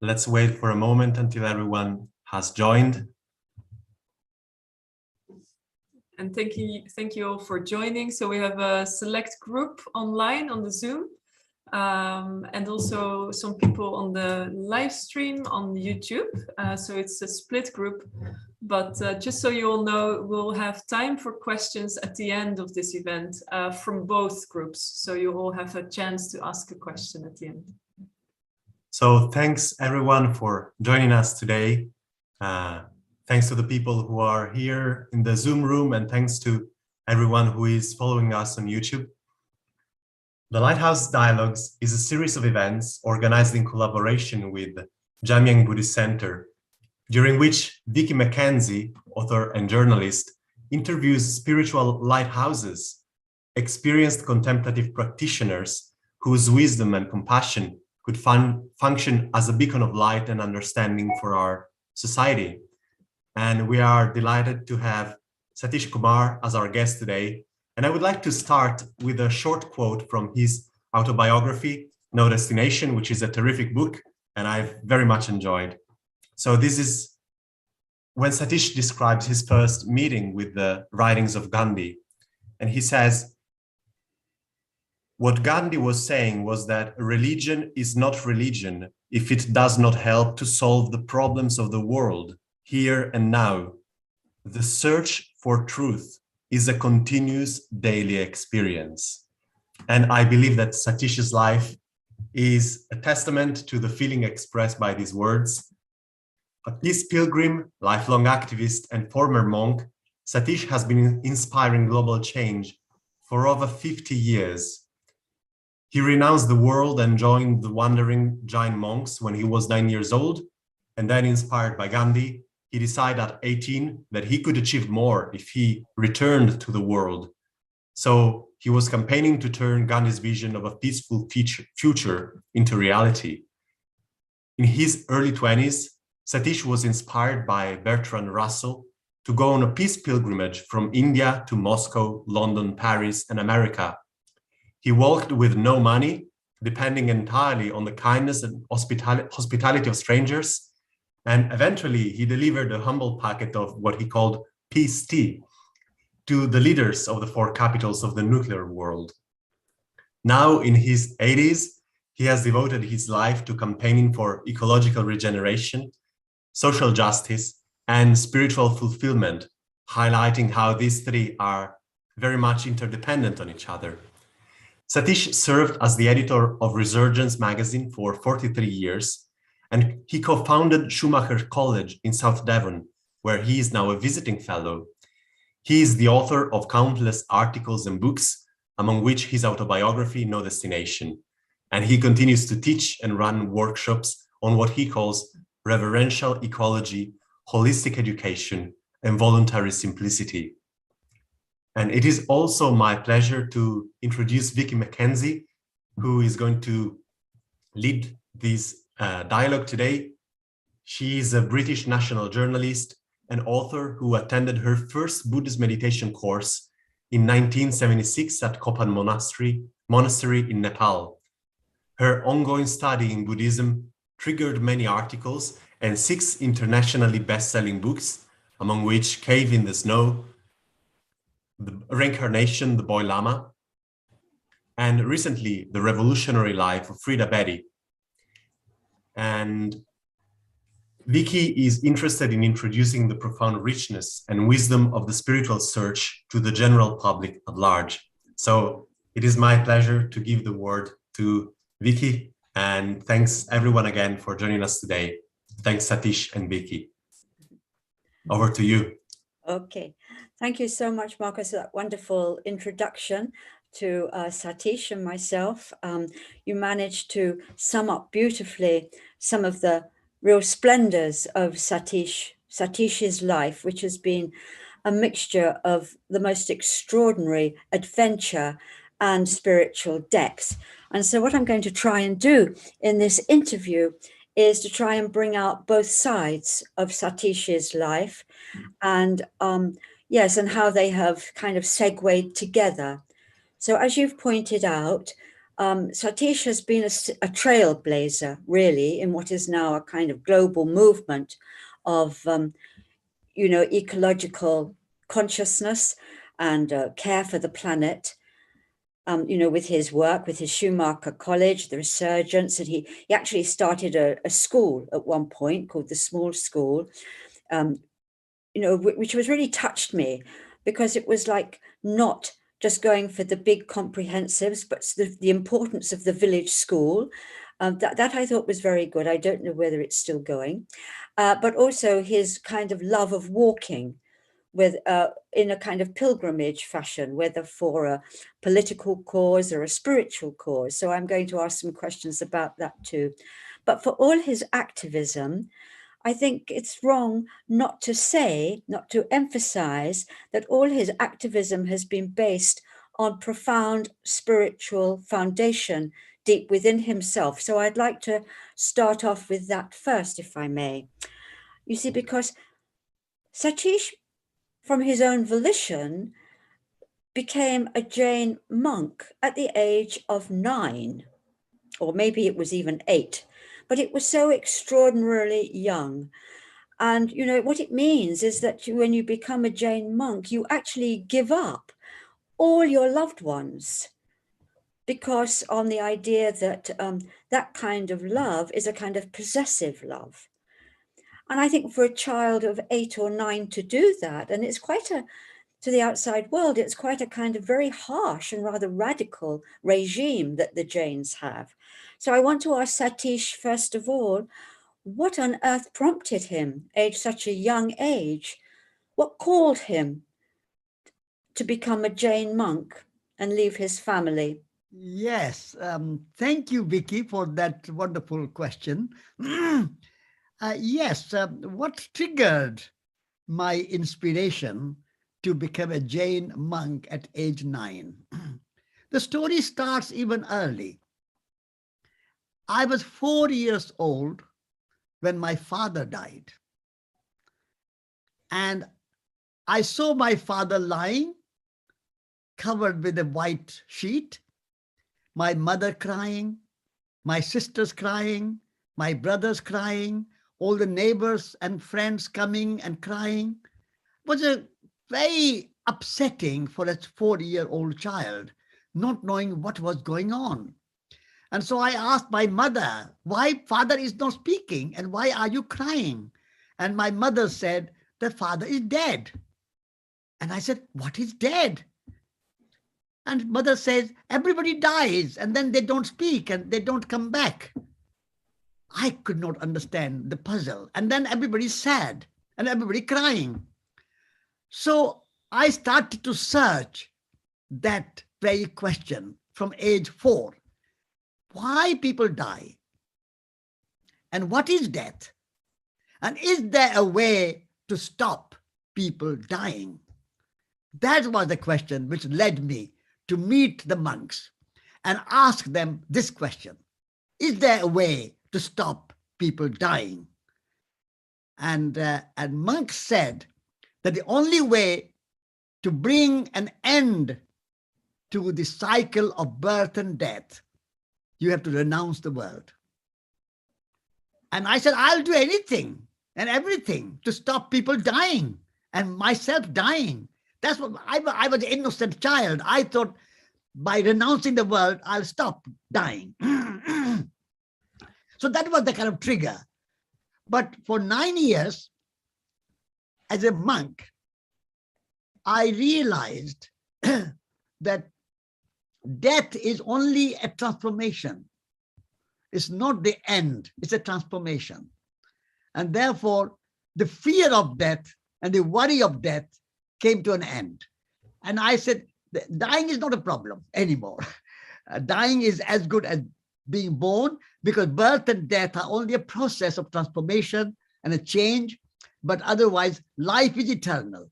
Let's wait for a moment until everyone has joined. And thank you all for joining. So we have a select group online on the Zoom, and also some people on the live stream on YouTube. So it's a split group, but just so you all know, we'll have time for questions at the end of this event from both groups. So you all have a chance to ask a question at the end. So thanks everyone for joining us today. Thanks to the people who are here in the Zoom room, and thanks to everyone who is following us on YouTube. The Lighthouse Dialogues is a series of events organized in collaboration with Jamyang Buddhist Center, during which Vicki Mackenzie, author and journalist, interviews spiritual lighthouses, experienced contemplative practitioners whose wisdom and compassion could function as a beacon of light and understanding for our society. And we are delighted to have Satish Kumar as our guest today. And I would like to start with a short quote from his autobiography, No Destination, which is a terrific book, and I've very much enjoyed. So this is when Satish describes his first meeting with the writings of Gandhi. And he says, what Gandhi was saying was that religion is not religion if it does not help to solve the problems of the world, here and now. The search for truth is a continuous daily experience. And I believe that Satish's life is a testament to the feeling expressed by these words. A peace-pilgrim, lifelong activist, and former monk, Satish has been inspiring global change for over 50 years. He renounced the world and joined the wandering Jain monks when he was 9 years old, and then, inspired by Gandhi, he decided at 18 that he could achieve more if he returned to the world. So he was campaigning to turn Gandhi's vision of a peaceful future into reality. In his early 20s, Satish was inspired by Bertrand Russell to go on a peace pilgrimage from India to Moscow, London, Paris, and America. He walked with no money, depending entirely on the kindness and hospitality of strangers. And eventually, he delivered a humble packet of what he called peace tea to the leaders of the 4 capitals of the nuclear world. Now, in his 80s, he has devoted his life to campaigning for ecological regeneration, social justice, and spiritual fulfillment, highlighting how these 3 are very much interdependent on each other. Satish served as the editor of Resurgence magazine for 43 years, and he co-founded Schumacher College in South Devon, where he is now a visiting fellow. He is the author of countless articles and books, among which his autobiography, No Destination. And he continues to teach and run workshops on what he calls reverential ecology, holistic education, and voluntary simplicity. And it is also my pleasure to introduce Vicki Mackenzie, who is going to lead this dialogue today. She is a British national journalist and author who attended her first Buddhist meditation course in 1976 at Kopan Monastery in Nepal. Her ongoing study in Buddhism triggered many articles and 6 internationally best-selling books, among which Cave in the Snow, The Reincarnation, the Boy Lama, and recently, The Revolutionary Life of Frida Bedi. And Vicki is interested in introducing the profound richness and wisdom of the spiritual search to the general public at large. So it is my pleasure to give the word to Vicki, and thanks everyone again for joining us today. Thanks, Satish and Vicki. Over to you. Okay, thank you so much, Marcus, for that wonderful introduction to Satish and myself. You managed to sum up beautifully some of the real splendors of Satish's life, which has been a mixture of the most extraordinary adventure and spiritual depth. And so what I'm going to try and do in this interview is to try and bring out both sides of Satish's life and yes, and how they have kind of segued together. So as you've pointed out, Satish has been a trailblazer, really, in what is now a kind of global movement of, ecological consciousness and care for the planet. With his work, with his Schumacher College, the resurgence, and he actually started a school at one point called the Small School, which was really touched me, because it was like not just going for the big comprehensives, but the importance of the village school. That I thought was very good. I don't know whether it's still going, but also his kind of love of walking with in a kind of pilgrimage fashion, whether for a political cause or a spiritual cause. So I'm going to ask some questions about that too. But for all his activism, I think it's wrong not to emphasize that all his activism has been based on profound spiritual foundation deep within himself. So I'd like to start off with that first, if I may. You see, because Satish, from his own volition, became a Jain monk at the age of 9, or maybe it was even 8, but it was so extraordinarily young. And, what it means is that when you become a Jain monk, you actually give up all your loved ones, because on the idea that that kind of love is a kind of possessive love. And I think for a child of 8 or 9 to do that, and it's quite to the outside world, it's quite a kind of very harsh and rather radical regime that the Jains have. So I want to ask Satish, first of all, what on earth prompted him, aged such a young age? What called him to become a Jain monk and leave his family? Yes, thank you, Vicki, for that wonderful question. Yes, what triggered my inspiration to become a Jain monk at age 9? The story starts even early. I was 4 years old when my father died. And I saw my father lying, covered with a white sheet, my mother crying, my sisters crying, my brothers crying, all the neighbors and friends coming and crying. It was a very upsetting for a 4-year-old child, not knowing what was going on. And so I asked my mother, why father is not speaking and why are you crying? And my mother said, the father is dead. And I said, what is dead? And mother says, everybody dies and then they don't speak and they don't come back. I could not understand the puzzle. And then everybody's sad and everybody crying. So I started to search that very question from age 4. Why people die? And what is death? And is there a way to stop people dying? That was the question which led me to meet the monks and ask them this question. Is there a way to stop people dying? And monks said that the only way to bring an end to the cycle of birth and death, you have to renounce the world. And I said, I'll do anything and everything to stop people dying and myself dying. That's what I was an innocent child. I thought by renouncing the world, I'll stop dying. So that was the kind of trigger. But for 9 years, as a monk, I realized that death is only a transformation. It's not the end, it's a transformation. And therefore, the fear of death and the worry of death came to an end. And I said, dying is not a problem anymore. Dying is as good as being born, because birth and death are only a process of transformation and a change, but otherwise life is eternal.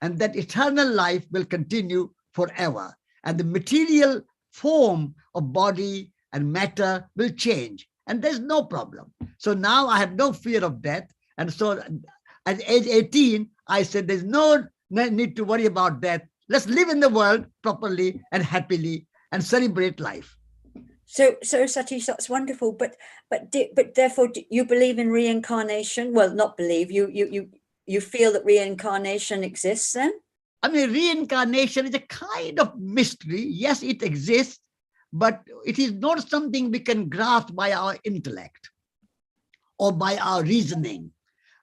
And that eternal life will continue forever. And the material form of body and matter will change. And there's no problem. So now I have no fear of death. And so at age 18, I said, there's no need to worry about death. Let's live in the world properly and happily and celebrate life. So Satish, that's wonderful. But therefore, do you believe in reincarnation? Well, not believe. You feel that reincarnation exists then? I mean, reincarnation is a kind of mystery. Yes, it exists, but it is not something we can grasp by our intellect or by our reasoning.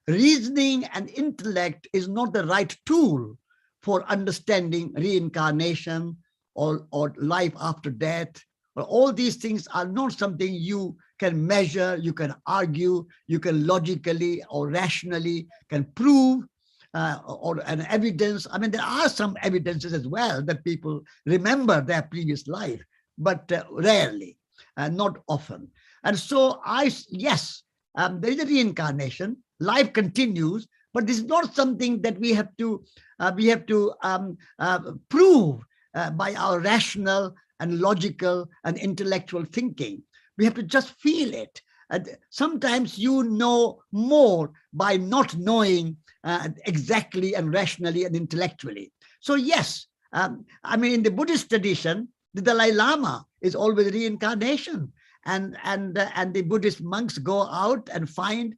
Reasoning and intellect is not the right tool for understanding reincarnation or life after death. Or all these things are not something you can measure, you can argue, you can logically or rationally can prove, or an evidence. I mean, there are some evidences as well that people remember their previous life, but rarely and not often. And so yes, there is a reincarnation. Life continues, but this is not something that we have to prove by our rational and logical and intellectual thinking. We have to just feel it. Sometimes you know more by not knowing exactly and rationally and intellectually. So yes, I mean, in the Buddhist tradition, the Dalai Lama is always reincarnation, and the Buddhist monks go out and find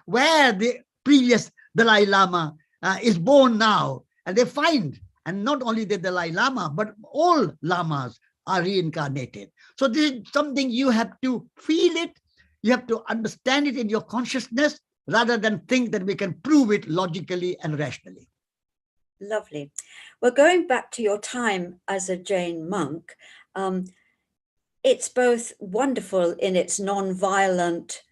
where the previous Dalai Lama is born now, and they find. And not only the Dalai Lama, but all lamas are reincarnated. So this is something you have to feel it, you have to understand it in your consciousness, rather than think that we can prove it logically and rationally. Lovely. Well, going back to your time as a Jain monk, it's both wonderful in its non-violent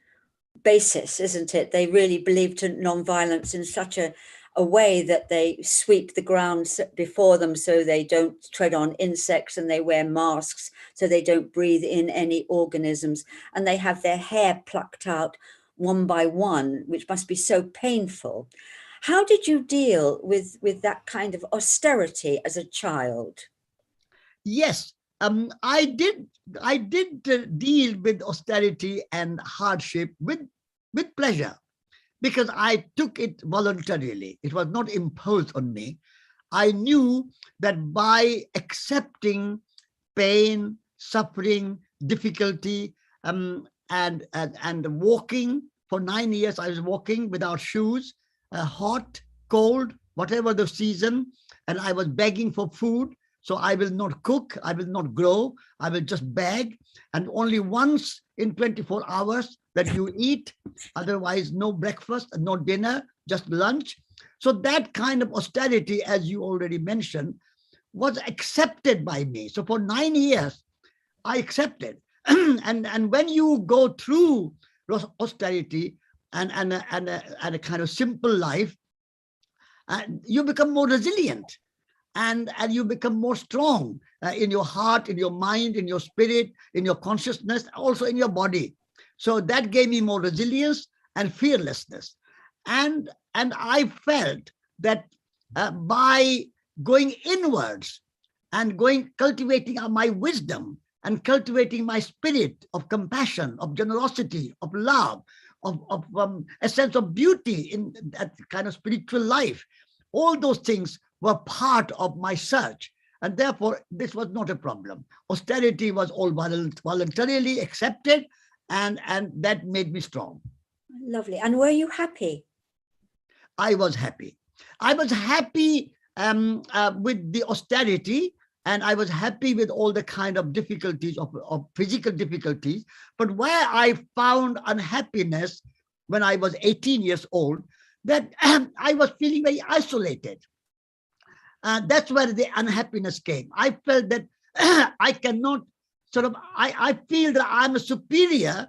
basis, isn't it? They really believed in non-violence in such a way that they sweep the ground before them so they don't tread on insects, and they wear masks so they don't breathe in any organisms, and they have their hair plucked out one by one, which must be so painful. How did you deal with that kind of austerity as a child? Yes, I did deal with austerity and hardship with pleasure, because I took it voluntarily. It was not imposed on me. I knew that by accepting pain, suffering, difficulty, and walking for 9 years, I was walking without shoes, hot, cold, whatever the season, and I was begging for food. So I will not cook, I will not grow, I will just beg, and only once in 24 hours that you eat, otherwise no breakfast, no dinner, just lunch. So that kind of austerity, as you already mentioned, was accepted by me. So for 9 years, I accepted. and when you go through austerity and a kind of simple life, you become more resilient. And you become more strong in your heart, in your mind, in your spirit, in your consciousness, also in your body. So that gave me more resilience and fearlessness. And I felt that by going inwards and cultivating my wisdom and cultivating my spirit of compassion, of generosity, of love, of a sense of beauty in that kind of spiritual life, all those things were part of my search. And therefore, this was not a problem. Austerity was all voluntarily accepted, and that made me strong. Lovely. And were you happy? I was happy. I was happy with the austerity, and I was happy with all the kind of difficulties of physical difficulties. But where I found unhappiness when I was 18 years old, that I was feeling very isolated. That's where the unhappiness came. I felt that I cannot I feel that I'm a superior,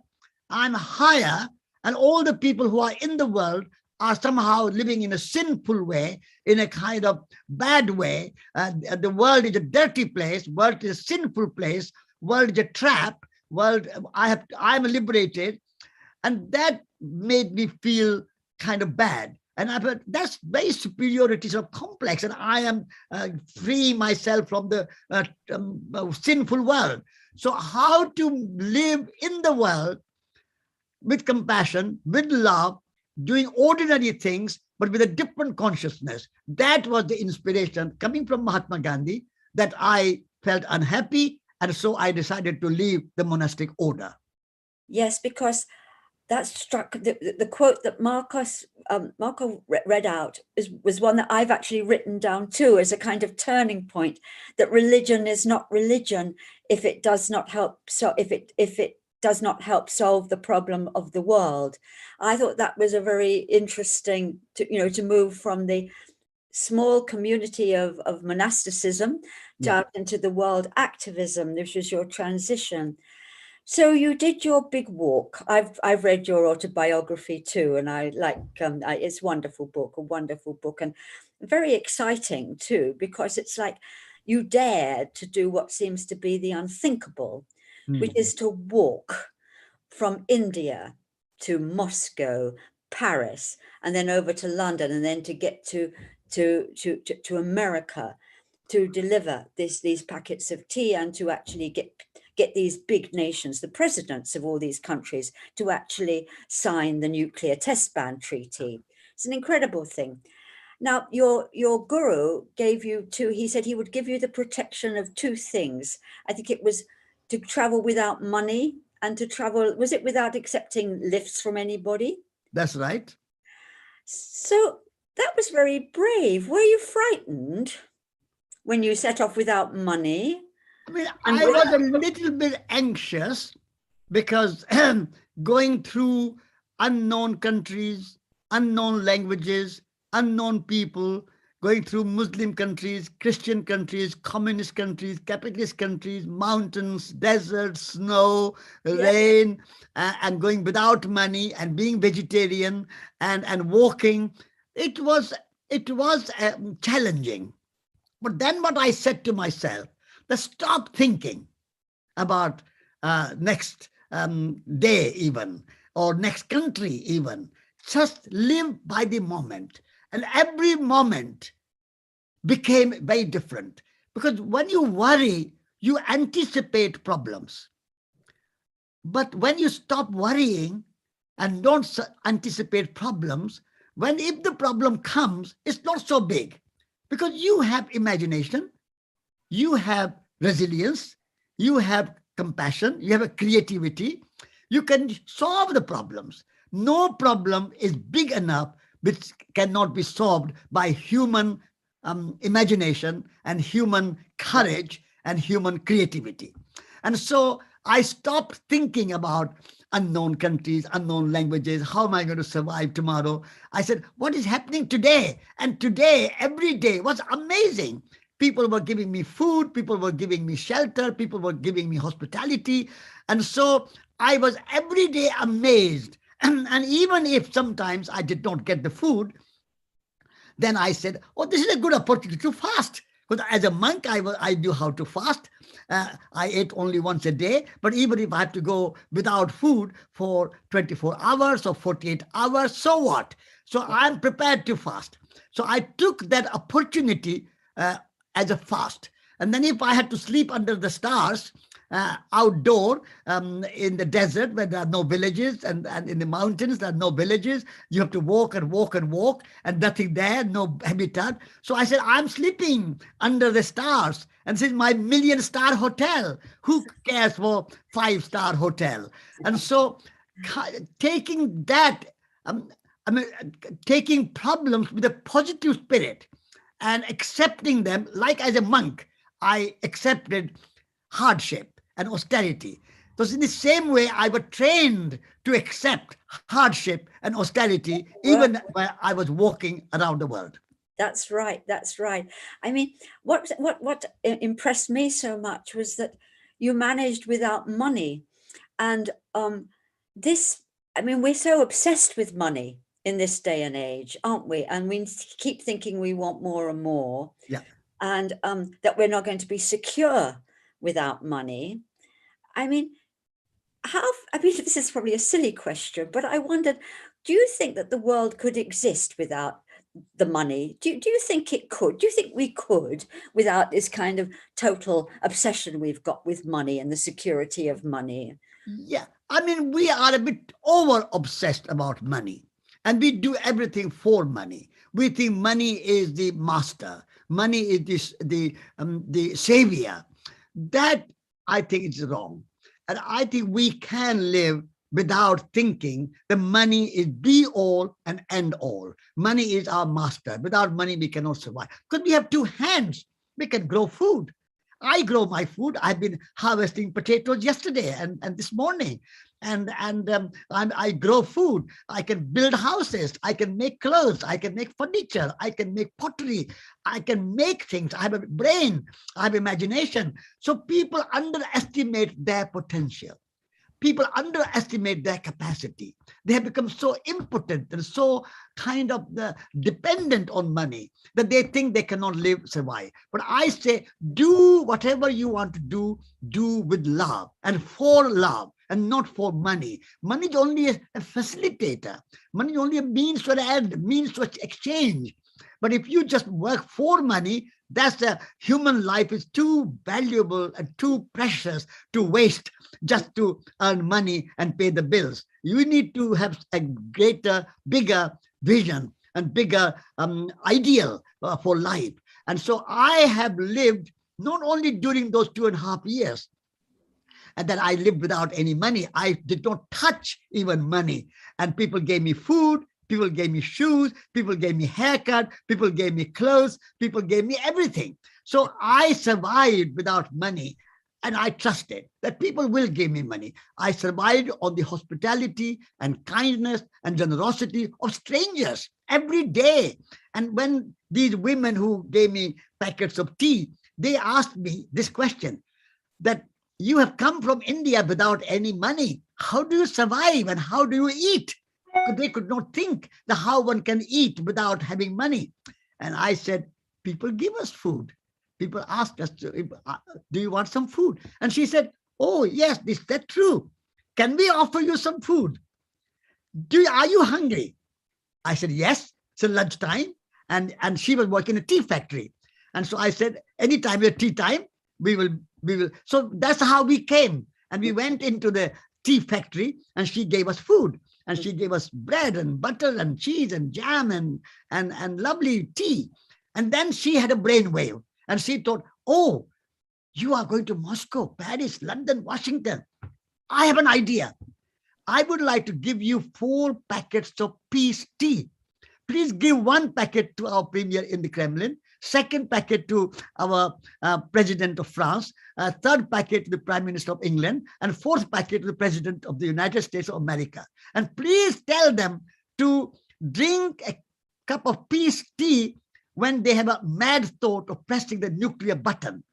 I'm higher, and all the people who are in the world are somehow living in a sinful way, in a kind of bad way. The world is a dirty place, world is a sinful place, world is a trap, world, I'm liberated. And that made me feel kind of bad. And I thought, that's very superiority, sort of complex, and I am freeing myself from the sinful world. So how to live in the world with compassion, with love, doing ordinary things, but with a different consciousness. That was the inspiration coming from Mahatma Gandhi, that I felt unhappy And so I decided to leave the monastic order. Yes, because that struck the quote that Marco read out was one that I've actually written down too as a kind of turning point, that religion is not religion if it does not help. So if it does not help solve the problem of the world. I thought that was a very interesting to move from the small community of monasticism out into the world activism. This was your transition. So you did your big walk. I've read your autobiography too, and I like it's a wonderful book, and very exciting too, because it's like you dared to do what seems to be the unthinkable, which is to walk from India to Moscow, Paris, and then over to London, and then to get to America to deliver these packets of tea, and to actually get these big nations, the presidents of all these countries, to actually sign the nuclear test ban treaty. It's an incredible thing. Now, your guru gave you he said he would give you the protection of two things. I think it was to travel without money and to travel, was it without accepting lifts from anybody? That's right. So that was very brave. Were you frightened when you set off without money? I mean, I was a little bit anxious because going through unknown countries, unknown languages, unknown people, going through Muslim countries, Christian countries, communist countries, capitalist countries, mountains, deserts, snow, rain, and going without money and being vegetarian and walking, it was challenging. But then what I said to myself, stop thinking about next day even, or next country even. Just live by the moment. And every moment became very different. Because when you worry, you anticipate problems. But when you stop worrying and don't anticipate problems, if the problem comes, it's not so big. Because you have imagination, you have resilience, you have compassion, you have a creativity, you can solve the problems. No problem is big enough which cannot be solved by human imagination and human courage and human creativity. And so I stopped thinking about unknown countries, unknown languages. How am I going to survive tomorrow? I said, what is happening today? And today, every day was amazing. People were giving me food, people were giving me shelter, people were giving me hospitality. And so I was every day amazed. And even if sometimes I did not get the food, then I said, oh, this is a good opportunity to fast. Because as a monk, I knew how to fast. I ate only once a day. But even if I had to go without food for 24 hours or 48 hours, so what? So I'm prepared to fast. So I took that opportunity as a fast. And then if I had to sleep under the stars, outdoor in the desert where there are no villages, and in the mountains there are no villages, you have to walk and walk and walk, and nothing there, no habitat. So I said, I'm sleeping under the stars, and this is my 1 million-star hotel. Who cares for 5-star hotel? And so taking that, taking problems with a positive spirit and accepting them, like as a monk, I accepted hardship and austerity. Because in the same way, I was trained to accept hardship and austerity, even when I was walking around the world. That's right. That's right. I mean, what impressed me so much was that you managed without money. And we're so obsessed with money in this day and age, aren't we? And we keep thinking we want more and more. Yeah. And that we're not going to be secure without money. I mean, this is probably a silly question, but I wondered, do you think that the world could exist without the money? Do you think it could? Do you think we could without this kind of total obsession we've got with money and the security of money? Yeah, I mean, we are a bit over obsessed about money, and we do everything for money. We think money is the master. Money is the savior. That I think it's wrong. And I think we can live without thinking the money is be all and end all. Money is our master. Without money, we cannot survive. Because we have two hands. We can grow food. I grow my food. I've been harvesting potatoes yesterday and this morning. And I grow food. I can build houses. I can make clothes. I can make furniture. I can make pottery. I can make things. I have a brain. I have imagination. So people underestimate their potential. People underestimate their capacity. They have become so impotent and so kind of dependent on money that they think they cannot survive. But I say, do whatever you want to do with love and for love and not for money. Money is only a facilitator. Money is only a means to an end, means to exchange. But if you just work for money, that's the human life is too valuable and too precious to waste just to earn money and pay the bills. You need to have a greater, bigger vision and bigger ideal for life. And so I have lived not only during those 2.5 years, and that I lived without any money. I did not touch even money. And people gave me food. People gave me shoes, people gave me haircut, people gave me clothes, people gave me everything. So I survived without money, and I trusted that people will give me money. I survived on the hospitality and kindness and generosity of strangers every day. And when these women who gave me packets of tea, they asked me this question, that you have come from India without any money. How do you survive and how do you eat? They could not think that how one can eat without having money. And I said, people give us food. People ask us, do you want some food? And she said, oh, yes, is that true? Can we offer you some food? Are you hungry? I said, yes, it's lunchtime. And she was working in a tea factory. And so I said, anytime it's tea time, we will. So that's how we came. And we went into the tea factory and she gave us food. And she gave us bread and butter and cheese and jam and lovely tea. And then she had a brainwave and she thought, oh, you are going to Moscow, Paris, London, Washington. I have an idea. I would like to give you 4 packets of peace tea. Please give 1 packet to our premier in the Kremlin, 2nd packet to our president of France, 3rd packet to the prime minister of England, and 4th packet to the president of the United States of America. And please tell them to drink a cup of peace tea when they have a mad thought of pressing the nuclear button.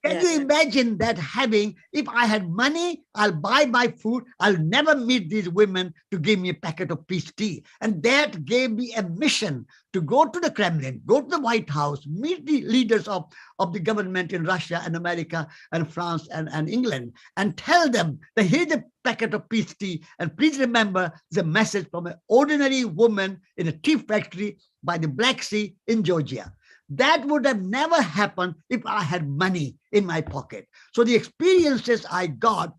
Can you imagine that having, if I had money, I'll buy my food, I'll never meet these women to give me a packet of peace tea. And that gave me a mission to go to the Kremlin, go to the White House, meet the leaders of the government in Russia and America and France and England, and tell them that here's a packet of peace tea. And please remember the message from an ordinary woman in a tea factory by the Black Sea in Georgia. That would have never happened if I had money in my pocket. So the experiences I got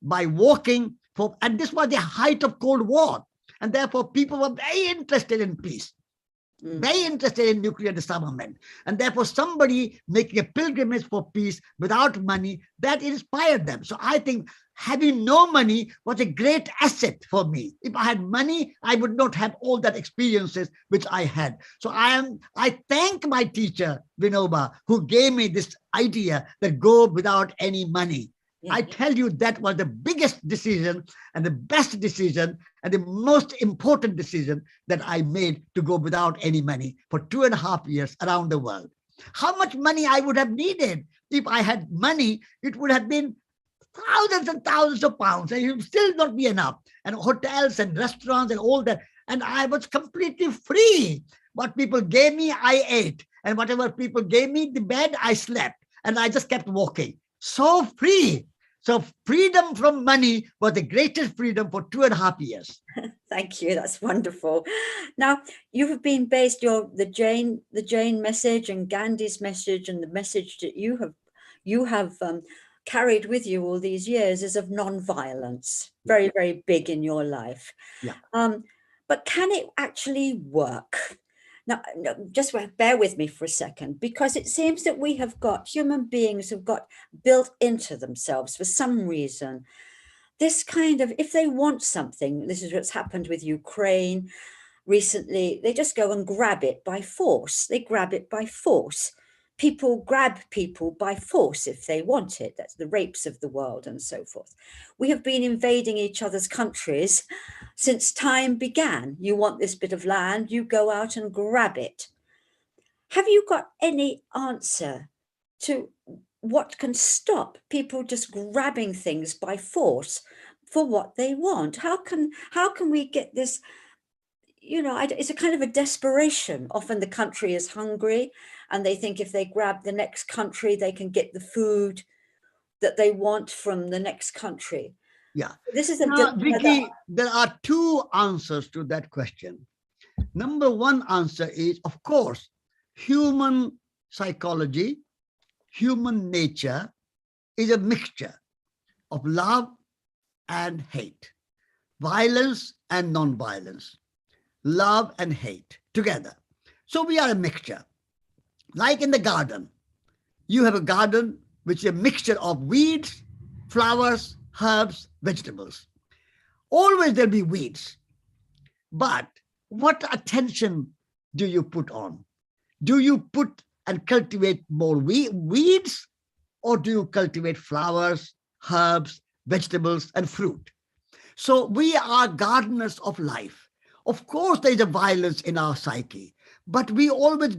by walking, and this was the height of Cold War. And therefore, people were very interested in peace, very interested in nuclear disarmament. And therefore, somebody making a pilgrimage for peace without money, that inspired them. So I think having no money was a great asset for me. If I had money, I would not have all that experiences which I had. So I thank my teacher, Vinoba, who gave me this idea that go without any money. Yeah. I tell you, that was the biggest decision and the best decision and the most important decision that I made, to go without any money for 2.5 years around the world. How much money I would have needed? If I had money, it would have been thousands and thousands of pounds, and it would still not be enough. And hotels and restaurants and all that. And I was completely free. What people gave me, I ate. And whatever people gave me, the bed, I slept. And I just kept walking. So free. So freedom from money was the greatest freedom for 2.5 years. Thank you. That's wonderful. Now, you have been based the Jain message and Gandhi's message, and the message that you have carried with you all these years is of non-violence. Very, very big in your life. Yeah. But can it actually work? Now, just bear with me for a second, because it seems that human beings have got built into themselves for some reason, this kind of, if they want something, this is what's happened with Ukraine recently, they just go and grab it by force. They grab it by force. People grab people by force if they want it. That's the rapes of the world and so forth. We have been invading each other's countries since time began. You want this bit of land, you go out and grab it. Have you got any answer to what can stop people just grabbing things by force for what they want? How can we get this? You know, it's a kind of a desperation. Often the country is hungry and they think if they grab the next country, they can get the food that they want from the next country. Yeah. This is Vicki, there are two answers to that question. Number one answer is, of course, human psychology, human nature is a mixture of love and hate, violence and non-violence, love and hate together. So we are a mixture. Like in the garden, you have a garden which is a mixture of weeds, flowers, herbs, vegetables. Always there'll be weeds. But what attention do you put on? Do you put and cultivate more weeds, or do you cultivate flowers, herbs, vegetables, and fruit? So we are gardeners of life. Of course, there is a violence in our psyche, but we always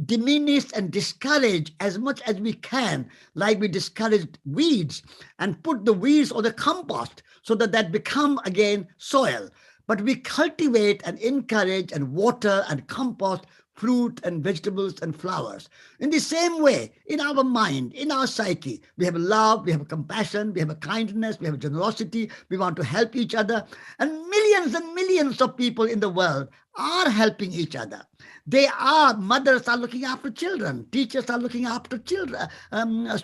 diminish and discourage as much as we can, like we discouraged weeds and put the weeds on the compost so that become again soil. But we cultivate and encourage and water and compost fruit and vegetables and flowers. In the same way, in our mind, in our psyche, we have love, we have compassion, we have a kindness, we have generosity, we want to help each other. And millions of people in the world are helping each other. Mothers are looking after children, teachers are looking after children,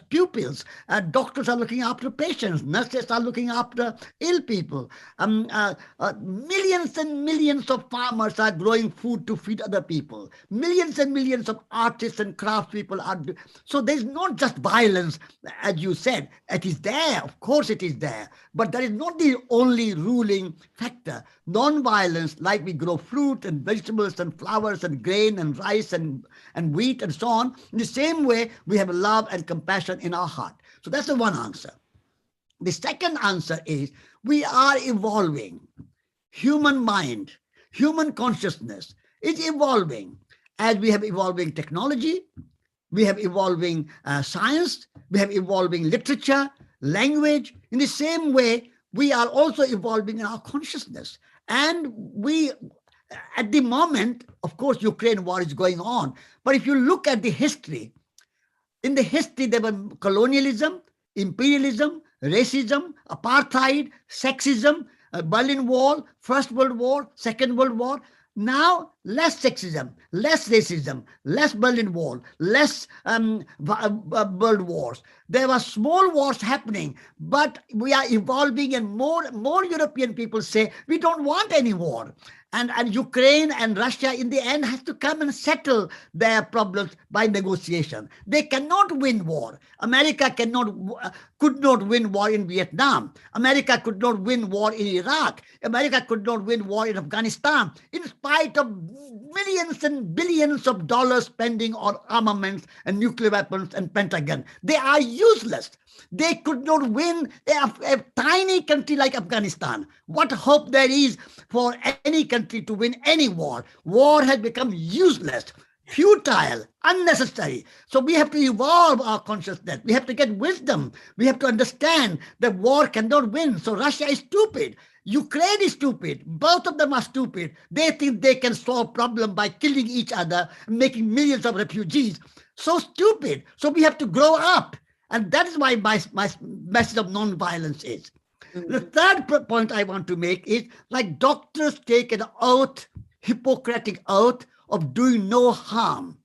pupils, doctors are looking after patients, nurses are looking after ill people. Millions and millions of farmers are growing food to feed other people. Millions and millions of artists and craftspeople are. So there's not just violence, as you said. It is there, of course it is there, but that is not the only ruling factor. Non-violence, like we grow fruit and vegetables and flowers and grain and rice and wheat and so on. In the same way, we have love and compassion in our heart. So that's the one answer. The second answer is we are evolving. Human mind, human consciousness is evolving. As we have evolving technology, we have evolving science, we have evolving literature, language. In the same way, we are also evolving in our consciousness. And we, at the moment, of course, Ukraine war is going on. But if you look at the history, in the history, there were colonialism, imperialism, racism, apartheid, sexism, Berlin Wall, First World War, Second World War. Now, less sexism, less racism, less Berlin Wall, less world wars. There were small wars happening, but we are evolving, and more European people say we don't want any war. And Ukraine and Russia in the end has to come and settle their problems by negotiation. They cannot win war. America could not win war in Vietnam. America could not win war in Iraq. America could not win war in Afghanistan, in spite of millions and billions of dollars spending on armaments and nuclear weapons and Pentagon. They are useless. They could not win a tiny country like Afghanistan. What hope there is for any country to win any war? War has become useless, futile, unnecessary. So we have to evolve our consciousness. We have to get wisdom. We have to understand that war cannot win. So Russia is stupid. Ukraine is stupid. Both of them are stupid. They think they can solve problem by killing each other, making millions of refugees. So stupid. So we have to grow up. And that is why my message of non-violence is. The third point I want to make is, like doctors take an oath, Hippocratic oath of doing no harm.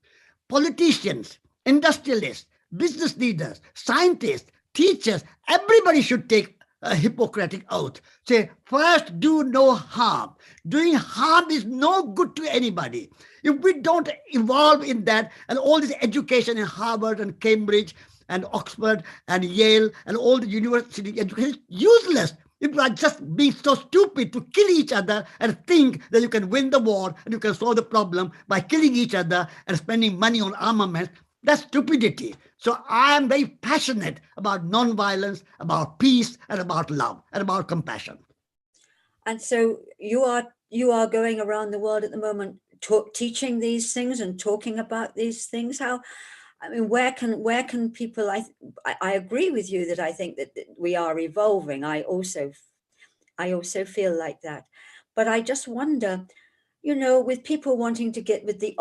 Politicians, industrialists, business leaders, scientists, teachers, everybody should take a Hippocratic oath. Say, first do no harm. Doing harm is no good to anybody. If we don't evolve in that, and all this education in Harvard and Cambridge and Oxford and Yale and all the university education is useless. If you are just being so stupid to kill each other and think that you can win the war and you can solve the problem by killing each other and spending money on armaments, that's stupidity. So I am very passionate about non-violence, about peace, and about love, and about compassion. And so you are going around the world at the moment teaching these things and talking about these things. How, I mean, where can people? I agree with you that I think that we are evolving. I also feel like that, but I just wonder, you know, with people wanting to get with the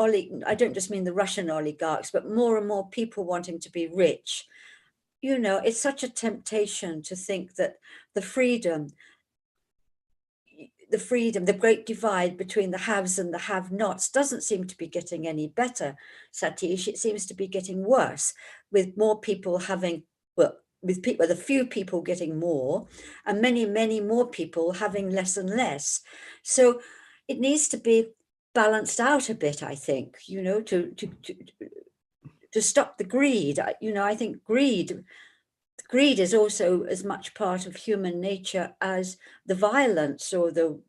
I don't just mean the Russian oligarchs, but more and more people wanting to be rich. You know, it's such a temptation to think that the freedom, the great divide between the haves and the have-nots doesn't seem to be getting any better, Satish. It seems to be getting worse, with more people having, well, with a few people getting more and many, many more people having less and less. So it needs to be balanced out a bit, I think, you know, to stop the greed. You know, I think greed is also as much part of human nature as the violence or the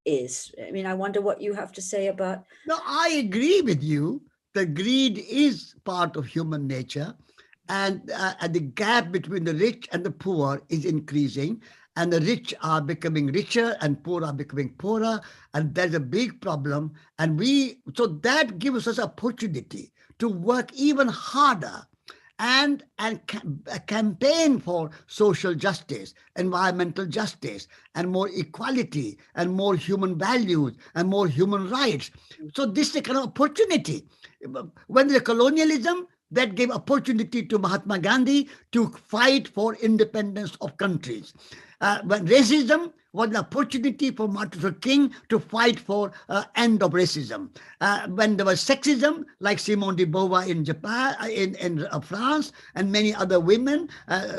is. I mean, I wonder what you have to say about. No, I agree with you. The greed is part of human nature, and the gap between the rich and the poor is increasing, and the rich are becoming richer and poor are becoming poorer, and there's a big problem. And so that gives us opportunity to work even harder and campaign for social justice, environmental justice, and more equality, and more human values, and more human rights. So this is a kind of opportunity. When the colonialism, that gave opportunity to Mahatma Gandhi to fight for independence of countries. When racism was an opportunity for Martin Luther King to fight for end of racism. When there was sexism, like Simone de Beauvoir in Japan, in France, and many other women,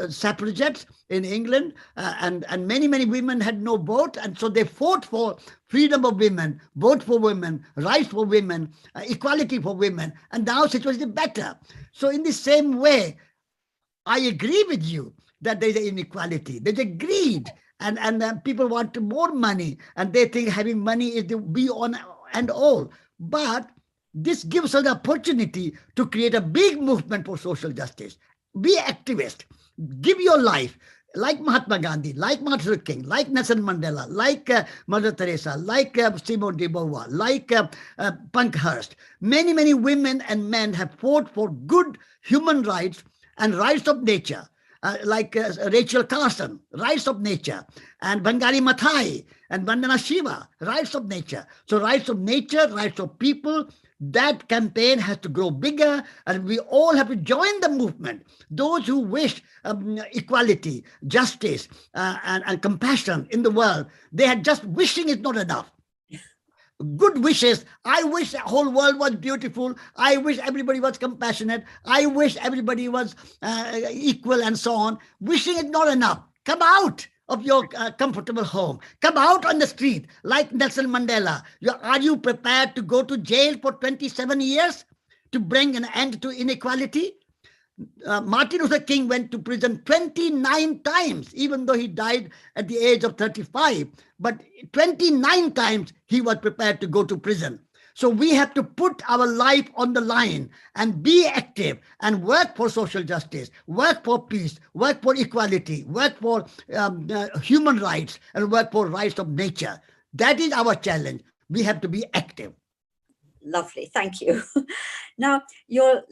suffragettes in England, and many, many women had no vote, and so they fought for freedom of women, vote for women, rights for women, equality for women, and now the situation is better. So in the same way, I agree with you that there's an inequality, there's a greed, and people want more money, and they think having money is the be on and all. But this gives us the opportunity to create a big movement for social justice. Be activist, give your life, like Mahatma Gandhi, like Martin Luther King, like Nelson Mandela, like Mother Teresa, like Simone de Beauvoir, like Pankhurst. Many, many women and men have fought for good human rights and rights of nature. Like Rachel Carson, rights of nature, and Bangari Maathai, and Vandana Shiva, rights of nature. So rights of nature, rights of people, that campaign has to grow bigger, and we all have to join the movement. Those who wish equality, justice, and compassion in the world, they had just wishing is not enough. Good wishes. I wish the whole world was beautiful. I wish everybody was compassionate. I wish everybody was equal, and so on. Wishing is not enough. Come out of your comfortable home. Come out on the street like Nelson Mandela. Are you prepared to go to jail for 27 years to bring an end to inequality? Martin Luther King went to prison 29 times, even though he died at the age of 35. But 29 times he was prepared to go to prison. So we have to put our life on the line and be active and work for social justice, work for peace, work for equality, work for human rights, and work for rights of nature. That is our challenge. We have to be active. Lovely. Thank you. Now, you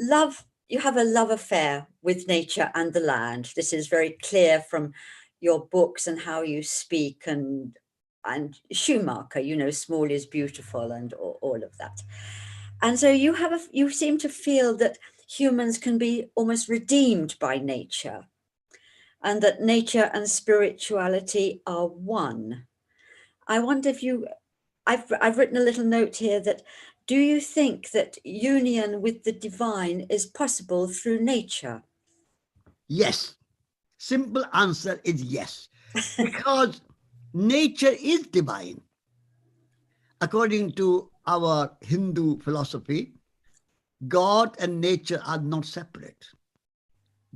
have a love affair with nature and the land. This is very clear from your books and how you speak, and Schumacher, you know, small is beautiful, and all of that. And so you seem to feel that humans can be almost redeemed by nature, and that nature and spirituality are one. I wonder if I've written a little note here that, do you think that union with the divine is possible through nature? Yes. Simple answer is yes. because nature is divine. According to our Hindu philosophy, God and nature are not separate.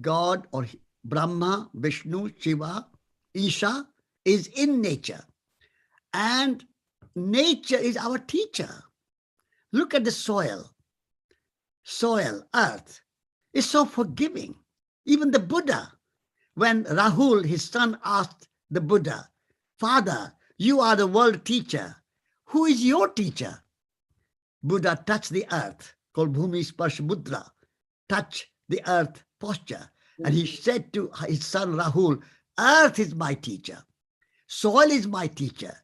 God or Brahma, Vishnu, Shiva, Isha is in nature. And nature is our teacher. Look at the soil. Soil, earth, is so forgiving. Even the Buddha, when Rahul, his son, asked the Buddha, Father, you are the world teacher. Who is your teacher? Buddha touched the earth, called Bhumi Sparsh Mudra, touch the earth posture. And he said to his son Rahul, earth is my teacher. Soil is my teacher.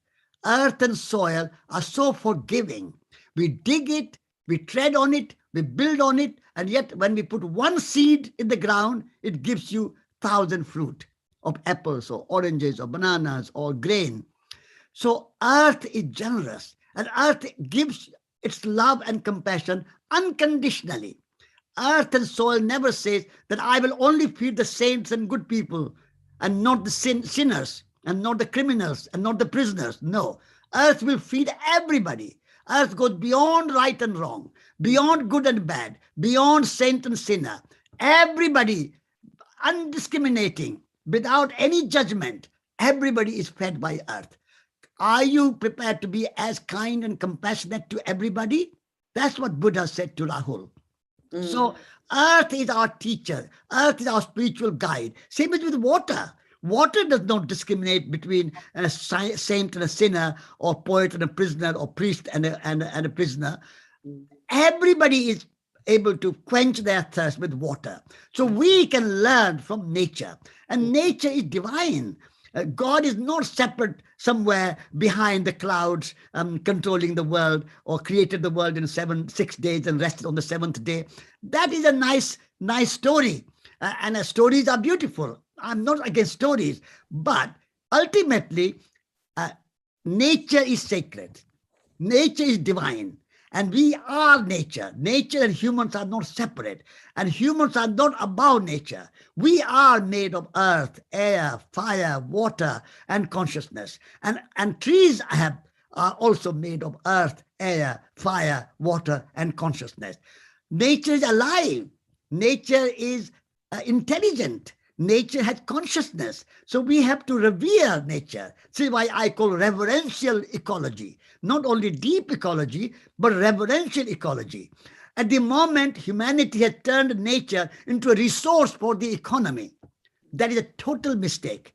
Earth and soil are so forgiving. We dig it, we tread on it, we build on it, and yet when we put one seed in the ground, it gives you 1,000 fruit of apples or oranges or bananas or grain. So earth is generous, and earth gives its love and compassion unconditionally. Earth and soil never says that I will only feed the saints and good people and not the sinners and not the criminals and not the prisoners. No, earth will feed everybody. Earth goes beyond right and wrong, beyond good and bad, beyond saint and sinner. Everybody, undiscriminating, without any judgment, everybody is fed by earth. Are you prepared to be as kind and compassionate to everybody? That's what Buddha said to Rahul. So earth is our teacher. Earth is our spiritual guide. Same as with water. Water does not discriminate between a saint and a sinner, or poet and a prisoner, or priest and a prisoner. Everybody is able to quench their thirst with water. So we can learn from nature. And nature is divine. God is not separate somewhere behind the clouds, controlling the world, or created the world in 6 days and rested on the seventh day. That is a nice story. And stories are beautiful. I'm not against stories, but ultimately, nature is sacred. Nature is divine. And we are nature. Nature and humans are not separate. And humans are not above nature. We are made of earth, air, fire, water, and consciousness. And trees are also made of earth, air, fire, water, and consciousness. Nature is alive. Nature is intelligent. Nature has consciousness. So we have to revere nature. This is why I call reverential ecology. Not only deep ecology, but reverential ecology. At the moment, humanity has turned nature into a resource for the economy. That is a total mistake.